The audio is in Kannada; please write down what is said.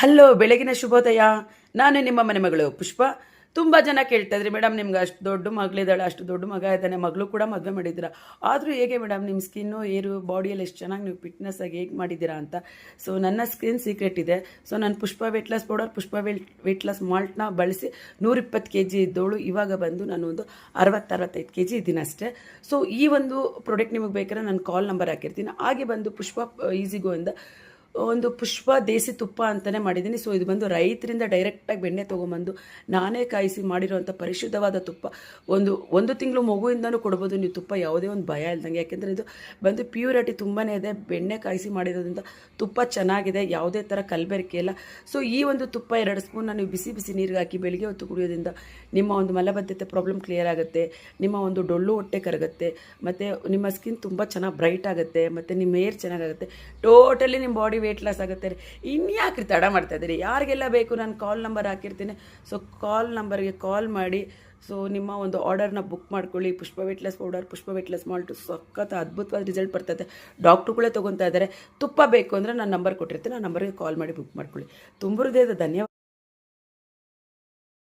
ಹಲೋ, ಬೆಳಗಿನ ಶುಭೋದಯ. ನಾನು ನಿಮ್ಮ ಮನೆ ಮಗಳು ಪುಷ್ಪ. ತುಂಬ ಜನ ಕೇಳ್ತಾ ಇದ್ರಿ, ಮೇಡಮ್ ನಿಮ್ಗೆ ಅಷ್ಟು ದೊಡ್ಡ ಮಗಳಿದ್ದಾಳೆ, ಅಷ್ಟು ದೊಡ್ಡ ಮಗ ಇದ್ದಾನೆ, ಮಗಳು ಕೂಡ ಮದುವೆ ಮಾಡಿದ್ದೀರಾ, ಆದರೂ ಹೇಗೆ ಮೇಡಮ್ ನಿಮ್ಮ ಸ್ಕಿನ್ನು ಏರು ಬಾಡಿಯಲ್ಲಿ ಎಷ್ಟು ಚೆನ್ನಾಗಿ ನೀವು ಫಿಟ್ನೆಸ್ ಆಗಿ ಹೇಗೆ ಮಾಡಿದ್ದೀರಾ ಅಂತ. ಸೊ ನನ್ನ ಸ್ಕಿನ್ ಸೀಕ್ರೆಟ್ ಇದೆ. ಸೊ ನಾನು ಪುಷ್ಪ ವೆಯ್ಟ್ ಲಾಸ್ ಪೌಡರ್, ಪುಷ್ಪ ವೆಯ್ಟ್ ಲಾಸ್ ಮಾಲ್ಟ್ನ ಬಳಸಿ 120 kg ಇದ್ದವಳು ಇವಾಗ ಬಂದು ನಾನು ಒಂದು 60-65 kg ಇದ್ದೀನಿ ಅಷ್ಟೇ. ಸೊ ಈ ಒಂದು ಪ್ರಾಡಕ್ಟ್ ನಿಮಗೆ ಬೇಕಾದ್ರೆ ನಾನು ಕಾಲ್ ನಂಬರ್ ಹಾಕಿರ್ತೀನಿ. ಹಾಗೆ ಬಂದು ಪುಷ್ಪ ಈಸಿಗೋ ಇಂದ ಒಂದು ಪುಷ್ಪ ದೇಸಿ ತುಪ್ಪ ಅಂತಲೇ ಮಾಡಿದ್ದೀನಿ. ಸೊ ಇದು ಬಂದು ರೈತರಿಂದ ಡೈರೆಕ್ಟಾಗಿ ಬೆಣ್ಣೆ ತೊಗೊಂಬಂದು ನಾನೇ ಕಾಯಿಸಿ ಮಾಡಿರೋವಂಥ ಪರಿಶುದ್ಧವಾದ ತುಪ್ಪ. ಒಂದು ತಿಂಗಳು ಮಗುವಿಂದನೂ ಕೊಡ್ಬೋದು ನೀವು ತುಪ್ಪ, ಯಾವುದೇ ಒಂದು ಭಯ ಇಲ್ದಂಗೆ. ಯಾಕೆಂದರೆ ಇದು ಬಂದು ಪ್ಯೂರಿಟಿ ತುಂಬಾ ಇದೆ. ಬೆಣ್ಣೆ ಕಾಯಿಸಿ ಮಾಡಿರೋದ್ರಿಂದ ತುಪ್ಪ ಚೆನ್ನಾಗಿದೆ, ಯಾವುದೇ ಥರ ಕಲಬೆರಕೆ ಇಲ್ಲ. ಸೊ ಈ ಒಂದು ತುಪ್ಪ 2 ಸ್ಪೂನ್ನ ನೀವು ಬಿಸಿ ಬಿಸಿ ನೀರಿಗೆ ಹಾಕಿ ಬೆಳಿಗ್ಗೆ ಹೊತ್ತು ಕುಡಿಯೋದ್ರಿಂದ ನಿಮ್ಮ ಒಂದು ಮಲಬದ್ಧತೆ ಪ್ರಾಬ್ಲಮ್ ಕ್ಲಿಯರ್ ಆಗುತ್ತೆ, ನಿಮ್ಮ ಒಂದು ಡೊಳ್ಳು ಹೊಟ್ಟೆ ಕರಗುತ್ತೆ, ಮತ್ತು ನಿಮ್ಮ ಸ್ಕಿನ್ ತುಂಬ ಚೆನ್ನಾಗಿ ಬ್ರೈಟ್ ಆಗುತ್ತೆ, ಮತ್ತು ನಿಮ್ಮ ಹೇರ್ ಚೆನ್ನಾಗಾಗುತ್ತೆ, ಟೋಟಲಿ ನಿಮ್ಮ ಬಾಡಿ ವೆಯ್ಟ್ ಲಾಸ್ ಆಗುತ್ತೆ. ಇನ್ಯಾಕ್ರಿ ತಡ ಮಾಡ್ತಾ ಇದ್ದೀರಿ? ಯಾರಿಗೆಲ್ಲ ಬೇಕು ನಾನು ಕಾಲ್ ನಂಬರ್ ಹಾಕಿರ್ತೀನಿ. ಸೊ ಕಾಲ್ ನಂಬರ್ಗೆ ಕಾಲ್ ಮಾಡಿ ಸೊ ನಿಮ್ಮ ಒಂದು ಆರ್ಡರ್ನ ಬುಕ್ ಮಾಡ್ಕೊಳ್ಳಿ. ಪುಷ್ಪ ವೆಯ್ಟ್ ಲಾಸ್ ಪೌಡರ್, ಪುಷ್ಪ ವೆಯ್ಟ್ ಲಾಸ್ ಮಾಲ್ಟು ಸಖತ್ ಅದ್ಭುತವಾದ ರಿಸಲ್ಟ್ ಬರ್ತದೆ. ಡಾಕ್ಟ್ರುಗಳೇ ತೊಗೊತಾ ಇದ್ದಾರೆ. ತುಪ್ಪ ಬೇಕು ಅಂದರೆ ನಾನು ನಂಬರ್ ಕೊಟ್ಟಿರ್ತೀನಿ, ಆ ನಂಬರ್ಗೆ ಕಾಲ್ ಮಾಡಿ ಬುಕ್ ಮಾಡ್ಕೊಳ್ಳಿ. ತುಂಬ ಹೃದಯದ ಧನ್ಯವಾದ.